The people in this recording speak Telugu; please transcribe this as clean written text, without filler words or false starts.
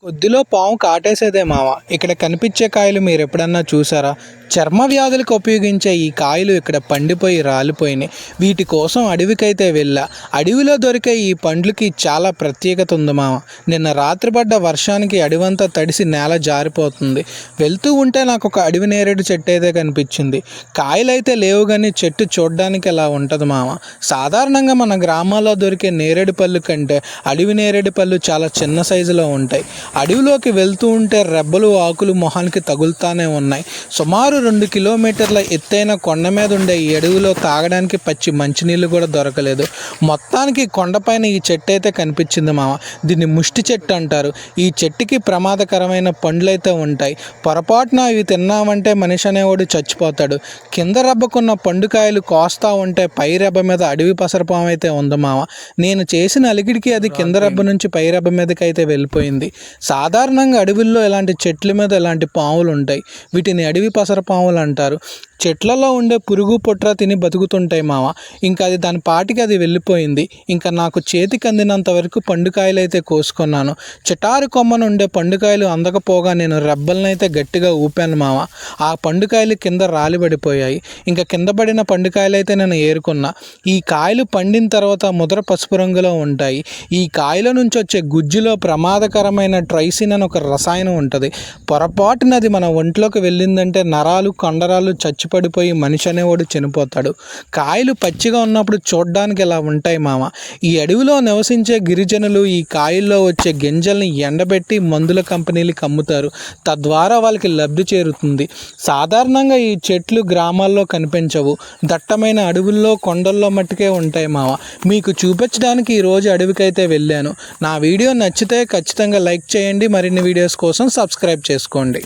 కొద్దిలో పాము కాటేసేదే మావ. ఇక్కడ కనిపించే కాయలు మీరు ఎప్పుడన్నా చూసారా? చర్మ వ్యాధులకు ఉపయోగించే ఈ కాయలు ఇక్కడ పండిపోయి రాలిపోయినాయి. వీటి కోసం అడవికైతే వెళ్ళా. అడవిలో దొరికే ఈ పండ్లకి చాలా ప్రత్యేకత ఉంది మావ. నిన్న రాత్రి పడ్డ వర్షానికి అడవంతా తడిసి నేల జారిపోతుంది. వెళ్తూ ఉంటే నాకు ఒక అడవి నేరేడు చెట్టు అయితే కనిపించింది. కాయలైతే లేవు కానీ చెట్టు చూడడానికి ఎలా ఉంటుంది మావ. సాధారణంగా మన గ్రామాల్లో దొరికే నేరేడు పళ్ళు కంటే అడవి నేరేడు పళ్ళు చాలా చిన్న సైజులో ఉంటాయి. అడవిలోకి వెళ్తూ ఉంటే రెబ్బలు ఆకులు మొహానికి తగులుతానే ఉన్నాయి. సుమారు 2 కిలోమీటర్ల ఎత్తైన కొండ మీద ఉండే ఈ అడవిలో తాగడానికి పచ్చి మంచినీళ్ళు కూడా దొరకలేదు. మొత్తానికి కొండపైన ఈ చెట్టు అయితే కనిపించింది మామ. దీన్ని ముష్టి చెట్టు అంటారు. ఈ చెట్టుకి ప్రమాదకరమైన పండ్లైతే ఉంటాయి. పొరపాటున ఇవి తిన్నామంటే మనిషి అనేవాడు చచ్చిపోతాడు. కింద రెబ్బకున్న పండుకాయలు కోస్తా ఉంటే పై రెబ్బ మీద అడవి పసరపాము అయితే ఉంది మామ. నేను చేసిన అలిగిడికి అది కింద రెబ్బ నుంచి పై రెబ్బ మీదకి అయితే వెళ్ళిపోయింది. సాధారణంగా అడవుల్లో ఇలాంటి చెట్ల మీద ఇలాంటి పాములు ఉంటాయి. వీటిని అడవి పసర పాములు అంటారు. చెట్లలో ఉండే పురుగు పుట్ర తిని బతుకుతుంటాయి మామ. ఇంకా అది దాని పాటికి అది వెళ్ళిపోయింది. ఇంకా నాకు చేతికి అందినంత వరకు పండుకాయలు అయితే కోసుకున్నాను. చిటారు కొమ్మను ఉండే పండుకాయలు అందకపోగా నేను రెబ్బలనైతే గట్టిగా ఊపాను మామ. ఆ పండుకాయలు కింద రాలిపడిపోయాయి. ఇంకా కింద పడిన పండుకాయలు అయితే నేను ఏరుకున్నా. ఈ కాయలు పండిన తర్వాత ముద్ర పసుపు రంగులో ఉంటాయి. ఈ కాయల నుంచి వచ్చే గుజ్జులో ప్రమాదకరమైన ట్రైసిన్ అని ఒక రసాయనం ఉంటుంది. పొరపాటున అది మన ఒంట్లోకి వెళ్ళిందంటే నరాలు కండరాలు చచ్చిపడిపోయి మనిషి అనేవాడు చనిపోతాడు. కాయలు పచ్చిగా ఉన్నప్పుడు చూడడానికి ఇలా ఉంటాయి మామ. ఈ అడవిలో నివసించే గిరిజనులు ఈ కాయల్లో వచ్చే గింజల్ని ఎండబెట్టి మందుల కంపెనీలకు అమ్ముతారు. తద్వారా వాళ్ళకి లబ్ధి చేరుతుంది. సాధారణంగా ఈ చెట్లు గ్రామాల్లో కనిపించవు. దట్టమైన అడవుల్లో కొండల్లో మట్టుకే ఉంటాయి మామ. మీకు చూపించడానికి ఈరోజు అడవికైతే వెళ్ళాను. నా వీడియో నచ్చితే ఖచ్చితంగా లైక్ చేయండి. మరిన్ని వీడియోస్ కోసం సబ్స్క్రైబ్ చేసుకోండి.